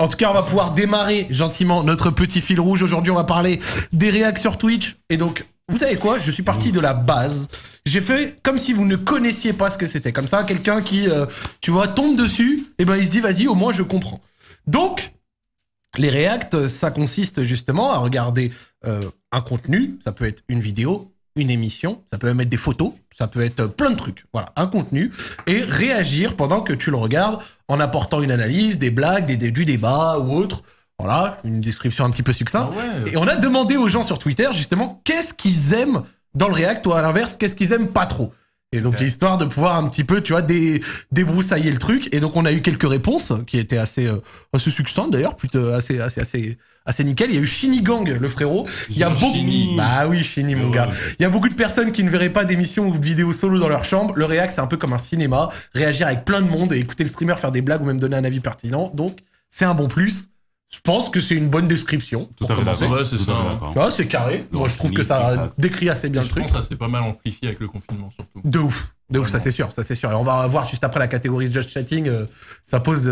En tout cas, on va pouvoir démarrer gentiment notre petit fil rouge. Aujourd'hui, on va parler des réacts sur Twitch. Et donc, vous savez quoi? Je suis parti de la base. J'ai fait comme si vous ne connaissiez pas ce que c'était. Comme ça, quelqu'un qui, tu vois, tombe dessus, et ben il se dit, vas-y, au moins je comprends. Donc, les réacts, ça consiste justement à regarder un contenu. Ça peut être une vidéo, une émission, ça peut même être des photos, ça peut être plein de trucs. Voilà, un contenu. Et réagir pendant que tu le regardes en apportant une analyse, des blagues, du débat ou autre. Voilà, une description un petit peu succincte. Ah ouais. Et on a demandé aux gens sur Twitter, justement, qu'est-ce qu'ils aiment dans le React ou à l'inverse, qu'est-ce qu'ils aiment pas trop. Et donc, histoire de pouvoir un petit peu, tu vois, débroussailler le truc. Et donc, on a eu quelques réponses qui étaient assez succinctes d'ailleurs, plutôt assez nickel. Il y a eu Shinigang, le frérot. Il y a beaucoup. Bah oui, Shini, mon gars. Il y a beaucoup de personnes qui ne verraient pas d'émissions ou de vidéos solo dans leur chambre. Le React, c'est un peu comme un cinéma. Réagir avec plein de monde et écouter le streamer faire des blagues ou même donner un avis pertinent. Donc, c'est un bon plus. Je pense que c'est une bonne description. Tout à fait d'accord. Ouais, c'est ça. Tu vois, c'est carré. Moi, je trouve que ça décrit assez bien le truc. Je pense que ça s'est pas mal amplifié avec le confinement, surtout. De ouf, ça c'est sûr. Et on va voir juste après la catégorie Just Chatting, ça pose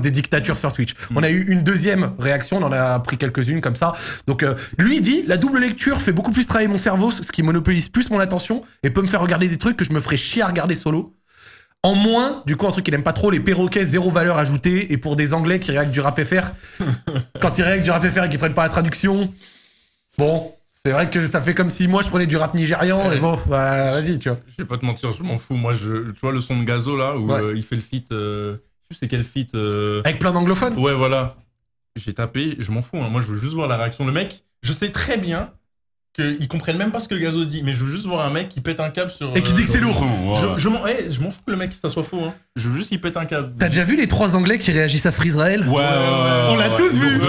des dictatures sur Twitch. On a eu une deuxième réaction, on en a pris quelques-unes comme ça. Donc, lui, il dit, la double lecture fait beaucoup plus travailler mon cerveau, ce qui monopolise plus mon attention et peut me faire regarder des trucs que je me ferais chier à regarder solo. En moins, du coup, un truc qu'il aime pas trop, les perroquets zéro valeur ajoutée. Et pour des Anglais qui réactent du rap FR, quand ils réactent du rap FR et qu'ils prennent pas la traduction, bon, c'est vrai que ça fait comme si moi je prenais du rap nigérian. Et bon, bah vas-y, tu vois. Je vais pas te mentir, je m'en fous. Moi, tu vois le son de Gazo là, où il fait le feat. Je sais quel feat. Avec plein d'anglophones. Ouais, voilà. J'ai tapé, je m'en fous. Hein. Moi, je veux juste voir la réaction. Le mec, je sais très bien qu'ils comprennent même pas ce que Gazo dit, mais je veux juste voir un mec qui pète un câble sur... Et qui dit que c'est lourd. Je m'en fous que le mec ça soit faux. Hein. Je veux juste qu'il pète un câble. T'as déjà vu les 3 Anglais qui réagissent à Freezrael? Ouais. On l'a tous vu.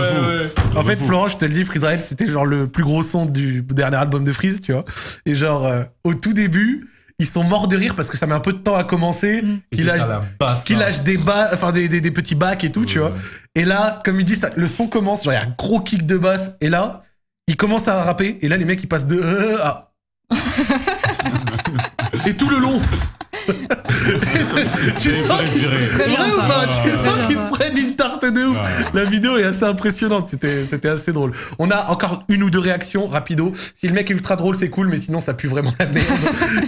En fait, fou. Florent, je te le dis, Freezrael, c'était genre le plus gros son du dernier album de Freeze, tu vois. Et genre, au tout début... Ils sont morts de rire parce que ça met un peu de temps à commencer. Qui lâche des petits bacs et tout, tu vois. Et là, comme il dit, le son commence, genre il y a un gros kick de basse. Et là, il commence à rapper. Et là, les mecs, ils passent de à. Et tout le long. Tu sens qu'ils se prennent une tarte de ouf. La vidéo est assez impressionnante. C'était assez drôle. On a encore une ou deux réactions rapido. Si le mec est ultra drôle, c'est cool, mais sinon ça pue vraiment la merde.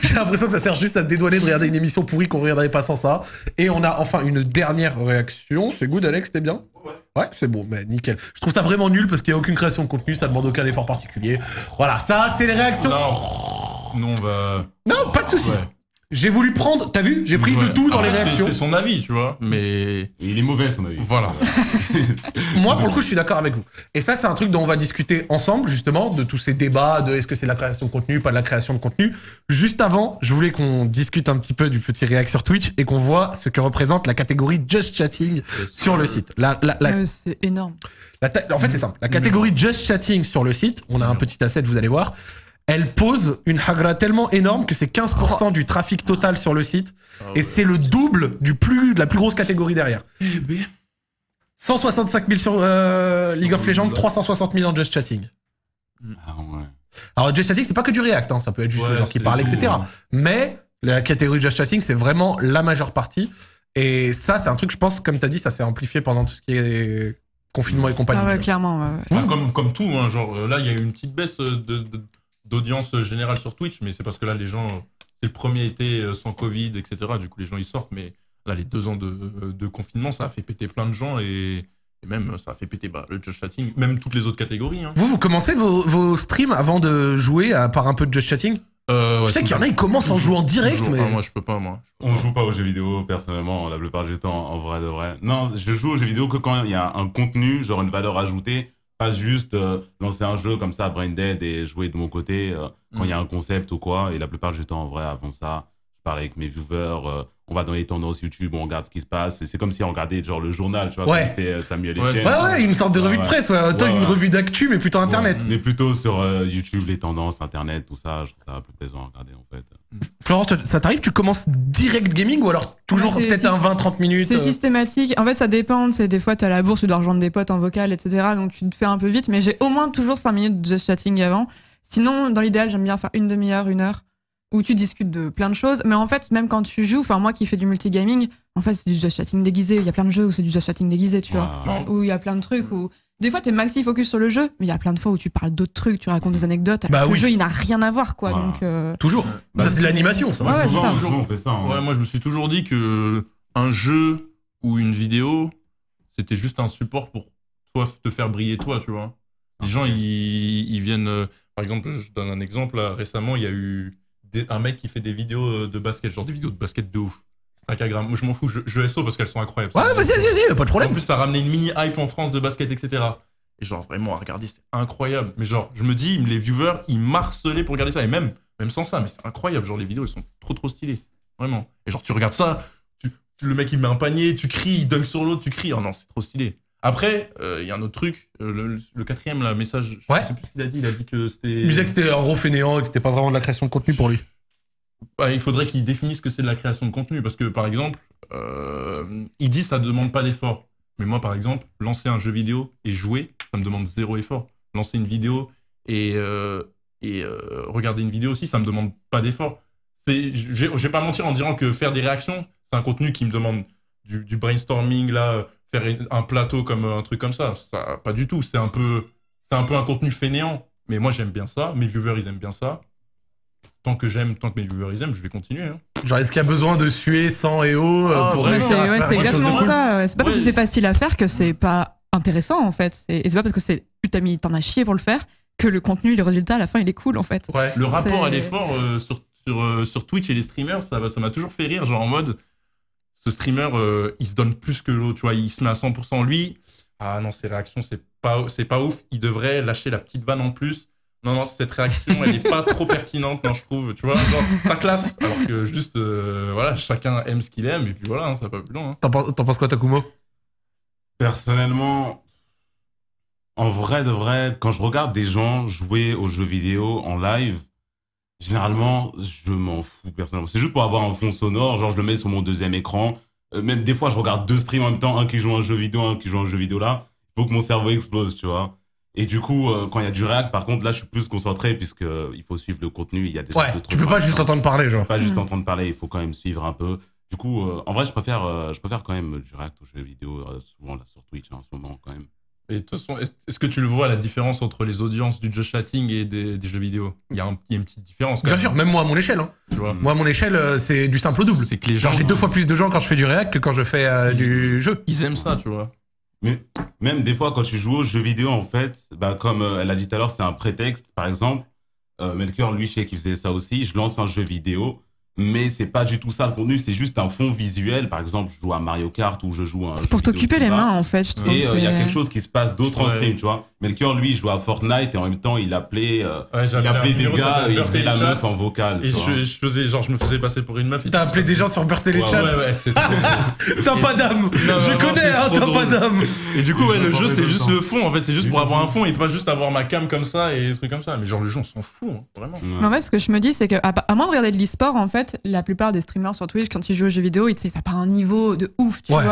J'ai l'impression que ça sert juste à se dédouaner de regarder une émission pourrie qu'on regarderait pas sans ça. Et on a enfin une dernière réaction. C'est good, Alex, c'était bien? Ouais, c'est bon, mais nickel. Je trouve ça vraiment nul parce qu'il n'y a aucune création de contenu, ça demande aucun effort particulier. Voilà, ça, c'est les réactions. Non, non, pas de souci. Ouais. J'ai voulu prendre, t'as vu, j'ai pris de tout dans les réactions. C'est son avis, tu vois, mais... Il est mauvais, son avis. Voilà. Moi, pour le coup, je suis d'accord avec vous. Et ça, c'est un truc dont on va discuter ensemble, justement, de tous ces débats, de est-ce que c'est de la création de contenu, pas de la création de contenu. Juste avant, je voulais qu'on discute un petit peu du petit réact sur Twitch et qu'on voit ce que représente la catégorie Just Chatting sur le site. C'est énorme. En fait, c'est simple. La catégorie Just Chatting sur le site, on a un petit asset, vous allez voir. Elle pose une hagra tellement énorme que c'est 15% du trafic total sur le site. Et c'est le double de la plus grosse catégorie derrière. 165 000 sur League of Legends, 360 000 en Just Chatting. Ah ouais. Alors Just Chatting, c'est pas que du React, hein. Ça peut être juste les gens qui parlent, etc. Mais la catégorie Just Chatting, c'est vraiment la majeure partie. Et ça, c'est un truc, je pense, comme t'as dit, ça s'est amplifié pendant tout ce qui est confinement et compagnie. Ah ouais, clairement. Ouais. Comme tout, hein, genre là, il y a eu une petite baisse d'audience générale sur Twitch, mais c'est parce que là, les gens, c'est le premier été sans Covid, etc. Du coup, les gens, ils sortent, mais là, les 2 ans de confinement, ça a fait péter plein de gens et même, ça a fait péter le Just Chatting, même toutes les autres catégories. Hein. Vous commencez vos streams avant de jouer par un peu de Just Chatting? Ouais, je sais qu'il y en a, ils commencent en jouant en direct, mais... moi, je peux pas, moi. On joue pas aux jeux vidéo, personnellement, la plupart du temps, en vrai de vrai. Non, je joue aux jeux vidéo que quand il y a un contenu, genre une valeur ajoutée, pas juste lancer un jeu comme ça, brain dead, et jouer de mon côté quand il y a un concept ou quoi. Et la plupart du temps, en vrai, avant ça, je parle avec mes viewers, on va dans les tendances YouTube, on regarde ce qui se passe. C'est comme si on regardait genre le journal, tu vois, comme fait Samuel Etienne. Ouais, une sorte de revue de presse, une revue d'actu, mais plutôt Internet. Mais plutôt sur YouTube, les tendances, Internet, tout ça, je trouve ça plus plaisant à regarder, en fait. Florence, ça t'arrive, tu commences direct gaming ou alors toujours peut-être un 20-30 minutes? C'est systématique. En fait, ça dépend. Des fois, t'as la bourse, tu dois rejoindre des potes en vocal, etc. Donc, tu te fais un peu vite. Mais j'ai au moins toujours 5 minutes de Just Chatting avant. Sinon, dans l'idéal, j'aime bien faire une demi-heure, 1 heure. où tu discutes de plein de choses. Mais en fait, même quand tu joues, enfin moi qui fais du multigaming, en fait, c'est du just chatting déguisé. Il y a plein de jeux où c'est du just chatting déguisé, tu vois. Où il y a plein de trucs où des fois t'es maxi focus sur le jeu, mais il y a plein de fois où tu parles d'autres trucs, tu racontes des anecdotes. Le jeu il n'a rien à voir, quoi. Donc toujours. Ça c'est de l'animation, ça. Ouais, souvent on fait ça. Ouais, moi je me suis toujours dit que un jeu ou une vidéo, c'était juste un support pour toi te faire briller toi, tu vois. Les gens ils viennent, par exemple, je donne un exemple. Là, récemment, il y a eu un mec qui fait des vidéos de basket, genre des vidéos de basket de ouf. Instagram. Moi, je m'en fous, je SO parce qu'elles sont incroyables. Ouais, vas-y, pas de problème. En plus, ça a ramené une mini hype en France de basket, etc. Et genre, vraiment, à regarder, c'est incroyable. Mais genre, je me dis, les viewers, ils marcelaient pour regarder ça. Et même sans ça, mais c'est incroyable. Genre, les vidéos, elles sont trop stylées. Vraiment. Et genre, tu regardes ça, le mec, il met un panier, tu cries, il dunk sur l'autre, tu cries. Oh non, c'est trop stylé. Après, il y a un autre truc, le quatrième là, message, je sais plus ce qu'il a dit, il a dit que c'était... Il disait que c'était un gros fainéant et que c'était pas vraiment de la création de contenu pour lui. Il faudrait qu'il définisse ce que c'est de la création de contenu, parce que par exemple, il dit ça demande pas d'effort. Mais moi par exemple, lancer un jeu vidéo et jouer, ça me demande 0 effort. Lancer une vidéo et regarder une vidéo aussi, ça me demande pas d'effort. Je vais pas mentir en disant que faire des réactions, c'est un contenu qui me demande du brainstorming là, faire un plateau comme un truc comme ça, pas du tout. C'est un peu un contenu fainéant. Mais moi j'aime bien ça, mes viewers ils aiment bien ça. Tant que mes viewers ils aiment, je vais continuer. Hein. Genre est-ce qu'il y a besoin de suer sang et eau pour réussir à faire c'est quelque chose de exactement cool. ça. C'est pas parce que c'est facile à faire que c'est pas intéressant en fait. Et c'est pas parce que t'en as chié pour le faire que le contenu, le résultat à la fin il est cool en fait. Ouais. Le rapport à l'effort sur Twitch et les streamers, ça m'a toujours fait rire, genre en mode ce streamer il se donne plus que l'autre, tu vois, il se met à 100%. Lui, ah non, ses réactions c'est pas ouf, il devrait lâcher la petite vanne en plus. Non, cette réaction elle est pas trop pertinente, non, je trouve, tu vois, genre ça classe, alors que juste voilà, chacun aime ce qu'il aime et puis voilà, hein, ça va pas plus loin. Hein. T'en penses quoi, Takumo? Personnellement, en vrai de vrai, quand je regarde des gens jouer aux jeux vidéo en live, généralement, je m'en fous personnellement. C'est juste pour avoir un fond sonore, genre je le mets sur mon deuxième écran. Même des fois, je regarde 2 streams en même temps, un qui joue à un jeu vidéo, un qui joue à un jeu vidéo là. Il faut que mon cerveau explose, tu vois. Et du coup, quand il y a du react, par contre, là, je suis plus concentré puisque il faut suivre le contenu. Il y a des Ouais, tu peux pas juste entendre parler, genre. Tu peux pas juste entendre parler, il faut quand même suivre un peu. Du coup, en vrai, je préfère quand même du react aux jeux vidéo, souvent là sur Twitch en ce moment quand même. Et de toute façon, est-ce que tu le vois, la différence entre les audiences du just chatting et des jeux vidéo? Il y a une petite différence. Bien sûr, même moi à mon échelle. Hein. Tu vois. Moi à mon échelle, c'est du simple au double. C'est que les gens, genre j'ai 2 fois plus de gens quand je fais du react que quand je fais du jeu. Ils aiment ça, tu vois. Mais même des fois, quand tu joues aux jeux vidéo, en fait, bah, comme elle a dit tout à l'heure, c'est un prétexte. Par exemple, Melchior, lui, je sais qu'il faisait ça aussi. Je lance un jeu vidéo, mais c'est pas du tout ça le contenu, c'est juste un fond visuel. Par exemple, je joue à Mario Kart ou je joue à un c'est pour t'occuper les mains, en fait, je trouve. Et il y a quelque chose qui se passe d'autre en stream, tu vois. Melchior, lui, il joue à Fortnite et en même temps, il appelait des gars et il faisait la meuf en vocal. Et je me faisais passer pour une meuf. T'as appelé des gens sur Birthday les chats. Ouais, c'était trop T'as pas d'âme. Je connais, hein, t'as pas d'âme. Et du coup, ouais, le jeu, c'est juste le fond. En fait, c'est juste pour avoir un fond et pas juste avoir ma cam comme ça et des trucs comme ça. Mais genre, le jeu, on s'en fout, hein, vraiment. Mais en fait, ce que je me dis, c'est qu'à moins de regarder de l'e-sport, en fait, la plupart des streamers sur Twitch, quand ils jouent aux jeux vidéo, ça n'a pas un niveau de ouf, tu vois.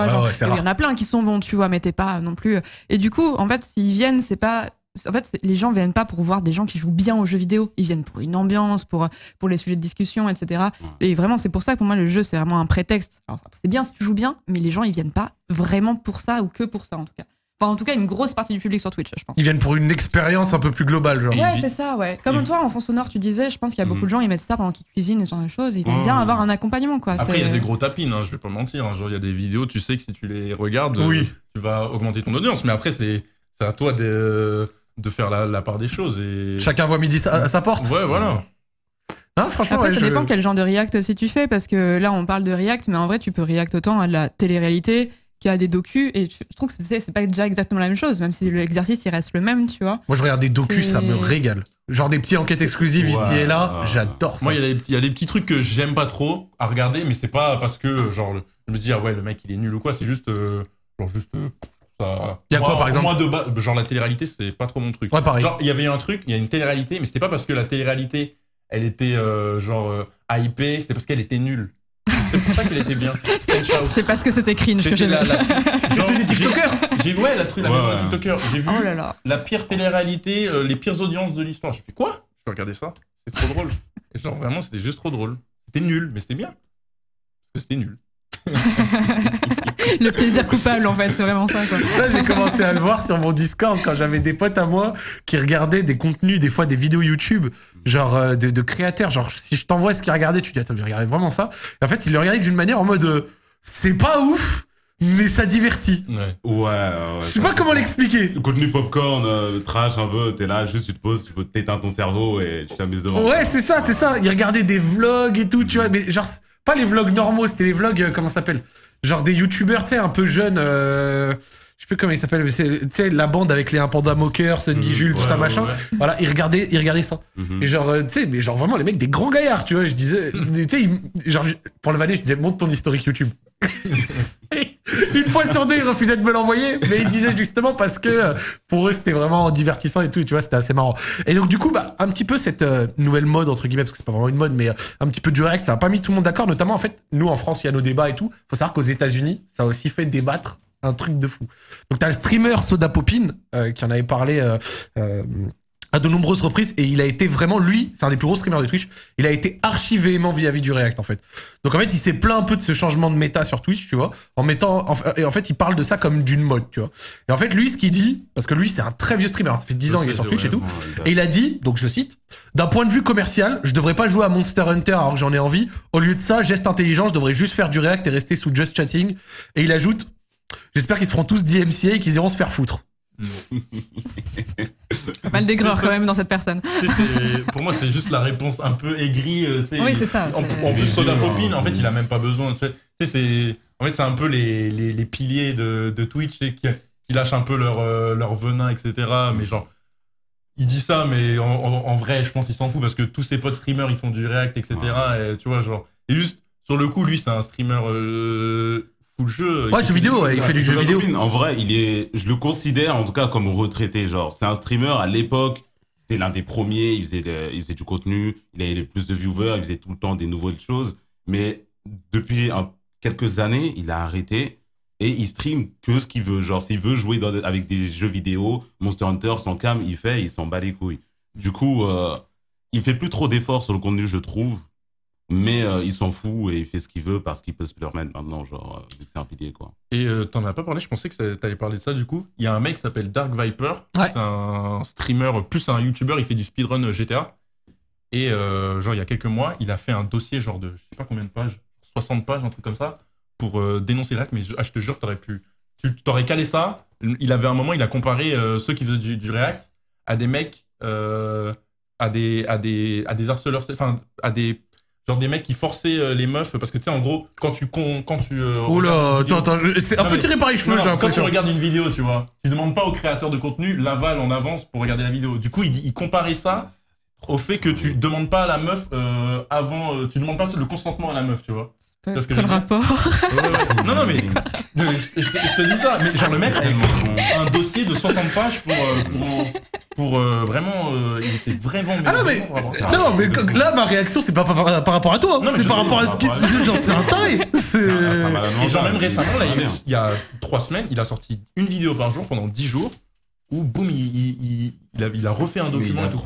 Il y en a plein qui sont bons, tu vois, mais t'es pas non plus. Et du coup, en fait, s'ils viennent, c'est pas. En fait, les gens viennent pas pour voir des gens qui jouent bien aux jeux vidéo. Ils viennent pour une ambiance, pour les sujets de discussion, etc. Et vraiment, c'est pour ça que pour moi, le jeu, c'est vraiment un prétexte. Alors, c'est bien si tu joues bien, mais les gens, ils viennent pas vraiment pour ça ou que pour ça, en tout cas. Enfin, en tout cas, une grosse partie du public sur Twitch, je pense. Ils viennent pour une expérience un peu plus globale, genre. Ouais, c'est ça, ouais. Comme toi, en fond sonore, tu disais, je pense qu'il y a beaucoup de gens, ils mettent ça pendant qu'ils cuisinent et ce genre de choses. Ils aiment bien avoir un accompagnement, quoi. Après, il y a des gros tapines, hein, je vais pas mentir. Hein. Genre, il y a des vidéos, tu sais que si tu les regardes, tu vas augmenter ton audience. Mais après, c'est à toi de faire la part des choses. Et... Chacun voit midi à sa porte. Ouais, voilà. Non, franchement, après, ça dépend quel genre de react aussi tu fais, parce que là, on parle de react, mais en vrai, tu peux react autant à de la télé-réalité qu'à des docus, et je trouve que c'est pas déjà exactement la même chose, même si l'exercice, il reste le même, tu vois. Moi, je regarde des docus, ça me régale. Genre des petits enquêtes exclusives ici et là, j'adore ça. Moi, il y a des petits trucs que j'aime pas trop à regarder, mais c'est pas parce que, genre, je me dis, ah ouais, le mec, il est nul ou quoi, c'est juste, ça... Il y a quoi, par exemple? Moi, genre, la télé-réalité, c'est pas trop mon truc. Ouais, pareil. Genre, il y avait un truc, il y a une télé-réalité, mais c'était pas parce que la télé-réalité, elle était, hypée, c'était parce qu'elle était nulle. C'est pour ça qu'elle était bien. C'est parce que c'était cringe que j'aimais. C'était des TikTokers. J'ai vu la truc, la TikTokers. J'ai vu la pire télé-réalité, les pires audiences de l'histoire. J'ai fait quoi? Je vais regarder ça. C'est trop drôle. Et genre, vraiment, c'était juste trop drôle. C'était nul, mais c'était bien. Parce que c'était nul. Le plaisir coupable, en fait, c'est vraiment ça, quoi. Ça, j'ai commencé à le voir sur mon Discord quand j'avais des potes à moi qui regardaient des contenus, des fois des vidéos YouTube, genre de créateurs. Genre, si je t'envoie ce qu'ils regardaient, tu dis, attends, je regardais vraiment ça. Et en fait, ils le regardaient d'une manière en mode, c'est pas ouf, mais ça divertit. Ouais. Je sais pas comment l'expliquer. Le contenu popcorn, trash un peu, t'es là, juste tu te poses, tu peux t'éteindre ton cerveau et tu t'amuses devant. Ouais, c'est ça. Ils regardaient des vlogs et tout, tu vois, mais genre, pas les vlogs normaux, c'était les vlogs, comment ça s'appelle? Genre des youtubeurs, tu sais, un peu jeunes, je sais plus comment ils s'appellent, mais tu sais, la bande avec les Panda Mocker, Sunny Jules, tout ça, machin. Voilà, ils regardaient ça. Et genre, tu sais, mais genre vraiment les mecs, des grands gaillards, tu vois, je disais, tu sais, genre, pour le vanner, je disais, montre ton historique YouTube. Une fois sur deux, ils refusaient de me l'envoyer, mais ils disaient justement parce que pour eux, c'était vraiment divertissant et tout, et tu vois, c'était assez marrant. Et donc, du coup, bah, un petit peu cette nouvelle mode, entre guillemets, parce que c'est pas vraiment une mode, mais un petit peu de direct, ça a pas mis tout le monde d'accord, notamment, en fait, nous, en France, il y a nos débats et tout. Faut savoir qu'aux États-Unis, ça a aussi fait débattre un truc de fou. Donc, t'as le streamer Soda Popin, qui en avait parlé, à de nombreuses reprises, et il a été vraiment, lui, c'est un des plus gros streamers de Twitch, il a été archi véhément vis-à-vis du React, en fait. Donc en fait, il s'est plaint un peu de ce changement de méta sur Twitch, tu vois, et en fait, il parle de ça comme d'une mode, tu vois. Et en fait, lui, ce qu'il dit, parce que lui, c'est un très vieux streamer, ça fait 10 ans qu'il est sur Twitch et tout, et il a dit, donc je cite, d'un point de vue commercial, je devrais pas jouer à Monster Hunter alors que j'en ai envie, au lieu de ça, geste intelligent, je devrais juste faire du React et rester sous Just Chatting. Et il ajoute, j'espère qu'ils se feront tous DMCA et qu'ils iront se faire foutre. Pas mal d'aigreur quand même dans cette personne. Pour moi, c'est juste la réponse un peu aigrie. Oui, c'est ça. En plus, Soda Popin, en fait, il a même pas besoin. En fait, c'est un peu les piliers de Twitch qui lâchent un peu leur venin, etc. Mais genre, il dit ça, mais en vrai, je pense qu'il s'en fout parce que tous ses potes streamers, ils font du React, etc. Et tu vois, genre, et juste sur le coup, lui, c'est un streamer. Jeu. Ouais, jeu vidéo, il fait du jeu vidéo. En vrai, je le considère en tout cas comme retraité. Genre, c'est un streamer à l'époque, c'était l'un des premiers, il faisait du contenu, il avait plus de viewers, il faisait tout le temps des nouvelles choses. Mais depuis quelques années, il a arrêté et il stream que ce qu'il veut. Genre, s'il veut jouer avec des jeux vidéo, Monster Hunter, sans cam, il s'en bat les couilles. Du coup, il fait plus trop d'efforts sur le contenu, je trouve. Mais il s'en fout et il fait ce qu'il veut parce qu'il peut se permettre maintenant, genre, vu que c'est un pilier, quoi. Et t'en as pas parlé, je pensais que t'allais parler de ça, du coup. Il y a un mec qui s'appelle Dark Viper, c'est un streamer, plus un YouTuber, il fait du speedrun GTA. Et genre, il y a quelques mois, il a fait un dossier, genre de, je sais pas combien de pages, 60 pages, un truc comme ça, pour dénoncer l'hack, mais je te jure, t'aurais calé ça. Il avait un moment, il a comparé ceux qui faisaient du React à des mecs, à des harceleurs, enfin, genre des mecs qui forçaient les meufs parce que tu sais en gros quand tu oula, attends, c'est un peu tiré par les cheveux, j'ai l'impression. Quand tu regardes une vidéo, tu vois, tu demandes pas au créateur de contenu l'aval en avance pour regarder la vidéo. Du coup, il comparait ça au fait que tu demandes pas à la meuf avant, tu demandes pas le consentement à la meuf, tu vois. Parce que quel rapport? Non mais je te dis ça, mais genre le mec a fait un dossier de 60 pages pour vraiment il était vraiment mais là ma réaction c'est pas par rapport à toi, c'est par rapport à ce qui genre c'est un taré. Et genre même récemment là, il y a 3 semaines, il a sorti une vidéo par jour pendant 10 jours où boum il a refait un document et tout.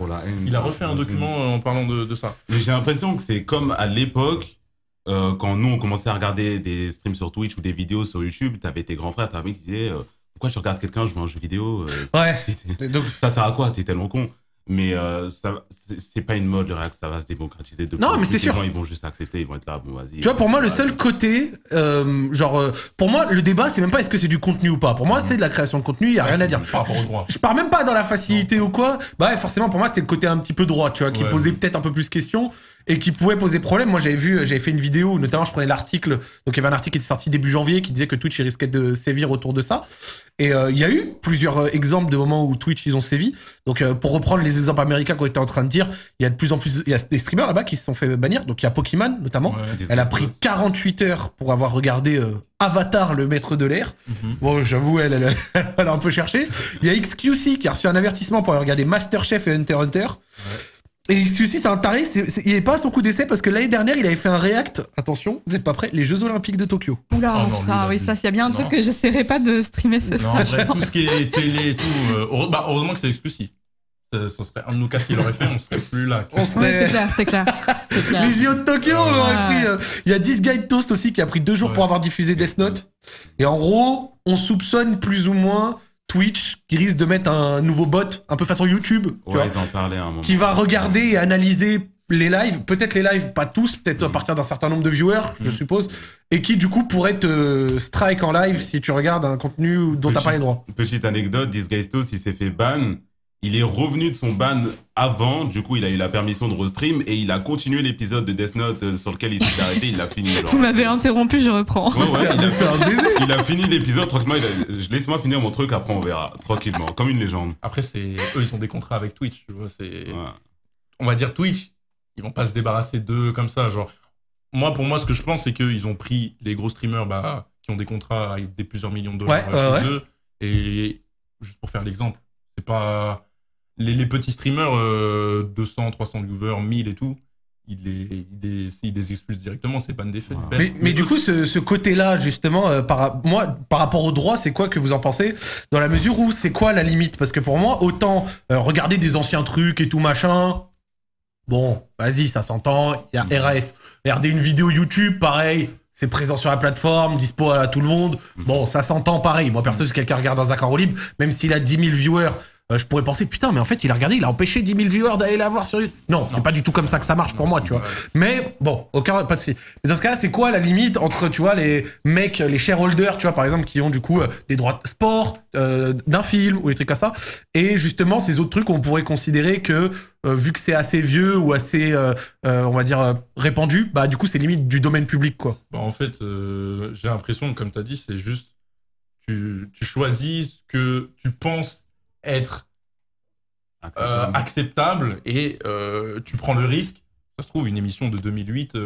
Il a refait un document en parlant de ça. Mais j'ai l'impression que c'est comme à l'époque quand nous on commençait à regarder des streams sur Twitch ou des vidéos sur YouTube, t'avais tes grands frères, t'avais un mec qui disait pourquoi tu regardes quelqu'un jouer à un jeu vidéo donc ça sert à quoi, t'es tellement con. Mais c'est pas une mode, le React, ça va se démocratiser. Non, mais c'est sûr. Les gens, ils vont juste accepter, ils vont être là, bon, vas-y. Tu vois, pour moi, le seul côté, pour moi, le débat, c'est même pas est-ce que c'est du contenu ou pas. Pour moi, c'est de la création de contenu, il y a rien à dire. Je pars même pas dans la facilité ou quoi. Bah, forcément, pour moi, c'était le côté un petit peu droit, tu vois, qui posait peut-être un peu plus question et qui pouvait poser problème. Moi, j'avais fait une vidéo où, notamment, je prenais l'article. Donc, il y avait un article qui était sorti début janvier qui disait que Twitch, il risquait de sévir autour de ça. Et il y a eu plusieurs exemples de moments où Twitch, ils ont sévi. Donc, pour reprendre les exemples américains qu'on était en train de dire, il y a de plus en plus, il y a des streamers là-bas qui se sont fait bannir. Donc, il y a Pokémon, notamment. Elle a pris 48 heures pour avoir regardé Avatar, le maître de l'air. Bon, j'avoue, elle a un peu cherché. Il y a XQC qui a reçu un avertissement pour avoir regardé Masterchef et Hunter x Hunter. Et XQC, c'est un taré. Il est pas à son coup d'essai parce que l'année dernière, il avait fait un React. Attention, vous êtes pas prêts? Les Jeux Olympiques de Tokyo. Oula, putain, oui, ça, s'il y a bien un truc que j'essaierai pas de streamer, c'est ça. Non, en vrai, tout ce qui est télé et tout. Heureusement que c'est XQC. ça serait un de nous quatre qui l'aurait fait, on serait plus là. On serait... c'est clair. Les JO de Tokyo, on l'aurait pris. Il y a 10 Guy Toast aussi qui a pris 2 jours pour avoir diffusé Death Note. Et en gros, on soupçonne plus ou moins Twitch qui risque de mettre un nouveau bot, un peu façon YouTube, tu vois, ils en parlaient à un moment. Qui va regarder et analyser les lives, peut-être les lives, pas tous, peut-être à partir d'un certain nombre de viewers, je suppose, et qui du coup pourrait te strike en live si tu regardes un contenu dont t'as pas les droits. Petite anecdote, Disguised, il s'est fait ban. Il est revenu de son ban avant, du coup il a eu la permission de restream et il a continué l'épisode de Death Note sur lequel il s'est arrêté, il l'a fini. Genre. Vous m'avez interrompu, je reprends. Il a fini l'épisode tranquillement, laisse-moi finir mon truc, après on verra, tranquillement, comme une légende. Après, eux ils ont des contrats avec Twitch, tu vois, on va dire Twitch, ils vont pas se débarrasser d'eux comme ça, genre. Pour moi, ce que je pense, c'est qu'ils ont pris les gros streamers qui ont des contrats avec des plusieurs millions de dollars chez eux, et juste pour faire l'exemple, c'est pas... Les petits streamers, 200, 300 viewers, 1000 et tout, ils les expulsent directement, c'est pas un défait. Mais du coup, ce côté-là, justement, par rapport au droit, c'est quoi que vous en pensez? Dans la mesure où, c'est quoi la limite? Parce que pour moi, autant regarder des anciens trucs et tout machin, bon, vas-y, ça s'entend, il y a RAS. Regarder une vidéo YouTube, pareil, c'est présent sur la plateforme, dispo à tout le monde, bon, ça s'entend pareil. Moi, perso, si quelqu'un regarde dans un carreau libre, même s'il a 10 000 viewers, je pourrais penser, putain, mais en fait, il a regardé, il a empêché 10 000 viewers d'aller la voir sur YouTube. Non, c'est pas du tout comme ça que ça marche pour moi, tu vois. Mais bon, pas de souci. Mais dans ce cas-là, c'est quoi la limite entre, tu vois, les mecs, les shareholders, tu vois, par exemple, qui ont du coup des droits de sport, d'un film ou des trucs comme ça, et justement ces autres trucs, on pourrait considérer que vu que c'est assez vieux ou assez, on va dire, répandu, bah du coup, c'est limite du domaine public, quoi. En fait, j'ai l'impression que, comme tu as dit, c'est juste tu choisis ce que tu penses être acceptable et tu prends le risque. Ça se trouve, une émission de 2008,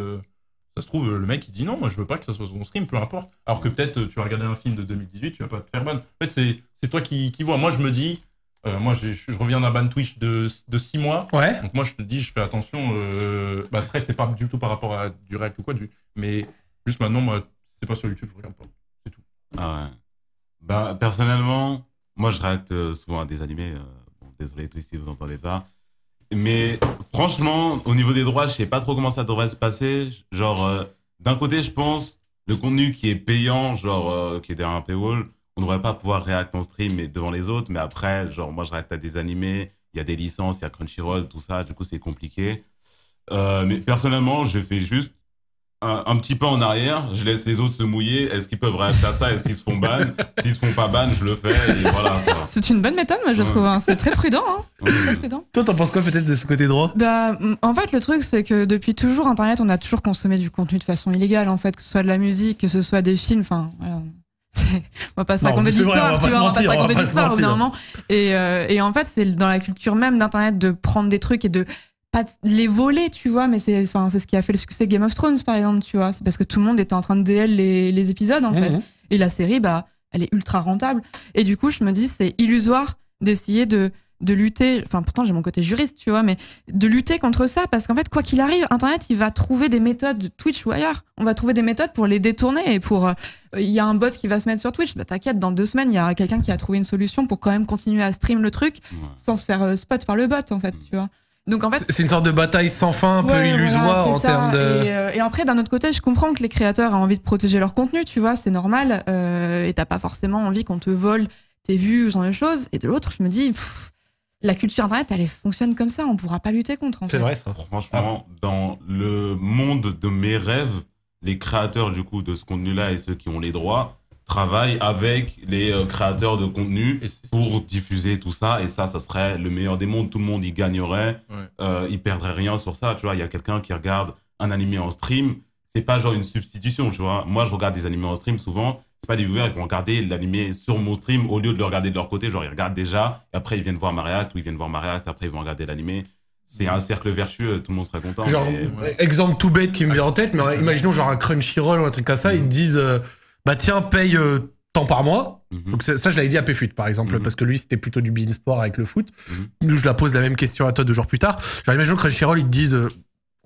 ça se trouve, le mec il dit non, moi je veux pas que ça soit son stream, peu importe. Alors que peut-être tu vas regarder un film de 2018, tu vas pas te faire ban. En fait, c'est toi qui vois. Moi je me dis, je reviens d'un ban Twitch de 6 mois. Ouais. Donc moi je te dis, je fais attention. Stress, c'est pas du tout par rapport à du react ou quoi, mais juste maintenant, moi, c'est pas sur YouTube, je regarde pas. C'est tout. Ah ouais. Bah, personnellement, moi, je réacte souvent à des animés. Bon, désolé, tous si vous entendez ça. Mais franchement, au niveau des droits, je sais pas trop comment ça devrait se passer. Genre, d'un côté, je pense, le contenu qui est payant, genre, qui est derrière un paywall, on devrait pas pouvoir réacter en stream et devant les autres. Mais après, genre, moi, je réacte à des animés. Il y a des licences, il y a Crunchyroll, tout ça. Du coup, c'est compliqué. Mais personnellement, je fais juste un petit pas en arrière, je laisse les autres se mouiller. Est-ce qu'ils peuvent réagir à ça? Est-ce qu'ils se font ban? S'ils se font pas ban, je le fais et voilà. C'est une bonne méthode, moi je trouve. Hein. C'est très prudent. Très prudent. Toi, t'en penses quoi peut-être de ce côté droit? Bah, en fait, le truc, c'est que depuis toujours, Internet, on a toujours consommé du contenu de façon illégale, en fait, que ce soit de la musique, que ce soit des films. Enfin, voilà. On va pas se raconter d'histoire, tu vois, on va pas se raconter d'histoire au bout d'un moment. Et en fait, c'est dans la culture même d'Internet de prendre des trucs et de pas les voler, tu vois, mais c'est ce qui a fait le succès Game of Thrones, par exemple, tu vois. C'est parce que tout le monde était en train de DL les épisodes, en fait. Et la série, bah, elle est ultra rentable. Et du coup, je me dis, c'est illusoire d'essayer de lutter, enfin, pourtant, j'ai mon côté juriste, tu vois, mais de lutter contre ça, parce qu'en fait, quoi qu'il arrive, Internet, il va trouver des méthodes, Twitch ou ailleurs, on va trouver des méthodes pour les détourner et pour, il y a un bot qui va se mettre sur Twitch, bah, t'inquiète, dans 2 semaines, il y a quelqu'un qui a trouvé une solution pour quand même continuer à stream le truc sans se faire spot par le bot, en fait, tu vois. Donc en fait, c'est une sorte de bataille sans fin, un peu illusoire en termes de. Et après, d'un autre côté, je comprends que les créateurs ont envie de protéger leur contenu, tu vois, c'est normal. Et t'as pas forcément envie qu'on te vole tes vues, ce genre de choses. Et de l'autre, je me dis, la culture internet, elle fonctionne comme ça, on pourra pas lutter contre. C'est vrai ça. Franchement, dans le monde de mes rêves, les créateurs du coup de ce contenu-là et ceux qui ont les droits travaillent avec les créateurs de contenu pour diffuser tout ça, et ça serait le meilleur des mondes, tout le monde y gagnerait, il perdrait rien sur ça, tu vois. Il y a quelqu'un qui regarde un animé en stream, c'est pas genre une substitution, tu vois. Moi je regarde des animés en stream souvent, c'est pas des viewers qui vont regarder l'animé sur mon stream au lieu de le regarder de leur côté, genre ils regardent déjà et après ils viennent voir ma react, ou ils viennent voir ma react, après ils vont regarder l'animé. C'est un cercle vertueux, tout le monde serait content. Genre, exemple tout bête qui me vient en tête, mais imaginons genre un Crunchyroll ou un truc comme ça, ils te disent bah tiens, paye tant par mois. Donc ça, je l'avais dit à Péfut, par exemple, parce que lui, c'était plutôt du beIN Sport avec le foot. Je la pose la même question à toi 2 jours plus tard. Genre, imaginons que Crunchyroll, ils te disent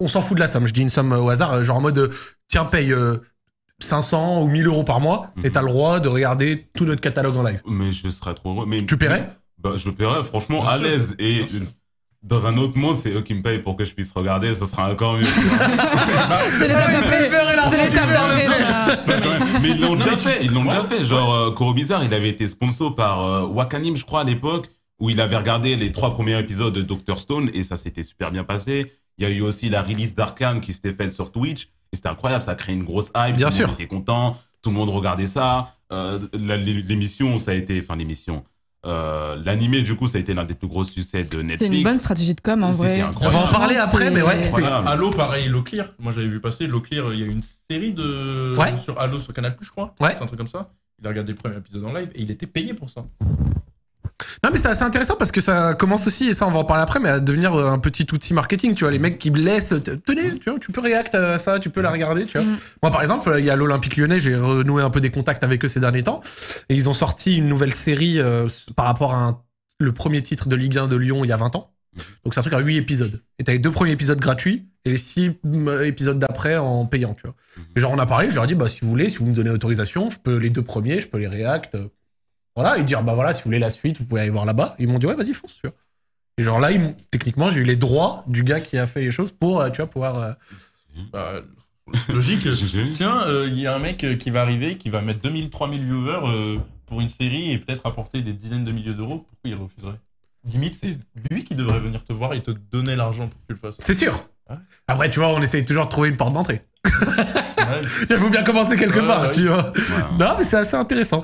on s'en fout de la somme. Je dis une somme au hasard, genre en mode tiens, paye 500 ou 1000 euros par mois et t'as le droit de regarder tout notre catalogue en live. Mais je serais trop heureux. Mais tu paierais? Bah, je paierais franchement à l'aise. Et dans un autre monde, c'est eux qui me payent pour que je puisse regarder, ça sera encore mieux. C'est l'étape d'après. Mais ils l'ont déjà fait, Genre, Koro Bizarre, il avait été sponsor par Wakanim, je crois, à l'époque, où il avait regardé les 3 premiers épisodes de Dr. Stone, et ça s'était super bien passé. Il y a eu aussi la release d'Arcane qui s'était faite sur Twitch, et c'était incroyable, ça a créé une grosse hype. Bien tout sûr. Le monde était content, tout le monde regardait ça. L'émission, ça a été... Enfin, l'émission... l'animé, du coup, ça a été l'un des plus gros succès de Netflix. C'est une bonne stratégie de com, en vrai. On va en parler après, mais ouais. Halo, pareil, Halo Clear. Moi, j'avais vu passer Halo Clear. Il y a une série sur Halo sur Canal+, je crois. Ouais. C'est un truc comme ça. Il a regardé le premier épisode en live et il était payé pour ça. Non, mais c'est assez intéressant parce que ça commence aussi, et ça on va en parler après, mais à devenir un petit outil marketing, tu vois, les mecs qui laissent, tenez, tu vois, tu peux réact à ça, tu peux la regarder, tu vois. Moi, par exemple, il y a l'Olympique Lyonnais, j'ai renoué un peu des contacts avec eux ces derniers temps, et ils ont sorti une nouvelle série par rapport à le premier titre de Ligue 1 de Lyon il y a 20 ans. Donc c'est un truc à 8 épisodes. Et t'as les 2 premiers épisodes gratuits, et les 6 épisodes d'après en payant, tu vois. Et genre, on a parlé, je leur ai dit, bah, si vous voulez, si vous me donnez autorisation, je peux les 2 premiers, je peux les réact. Voilà, et dire, bah voilà, si vous voulez la suite, vous pouvez aller voir là-bas. Ils m'ont dit, ouais, vas-y, fonce, tu vois. Et genre là, techniquement, j'ai eu les droits du gars qui a fait les choses pour, tu vois, pouvoir... Logique. Tiens, il y a un mec qui va arriver, qui va mettre 2000, 3000 viewers pour une série et peut-être apporter des dizaines de milliers d'euros. Pourquoi il refuserait? Limite, c'est lui qui devrait venir te voir et te donner l'argent pour que tu le fasses. C'est sûr. Ouais. Après, tu vois, on essaye toujours de trouver une porte d'entrée. Ouais. Il faut bien commencer quelque part, tu vois. Ouais. Non, mais c'est assez intéressant.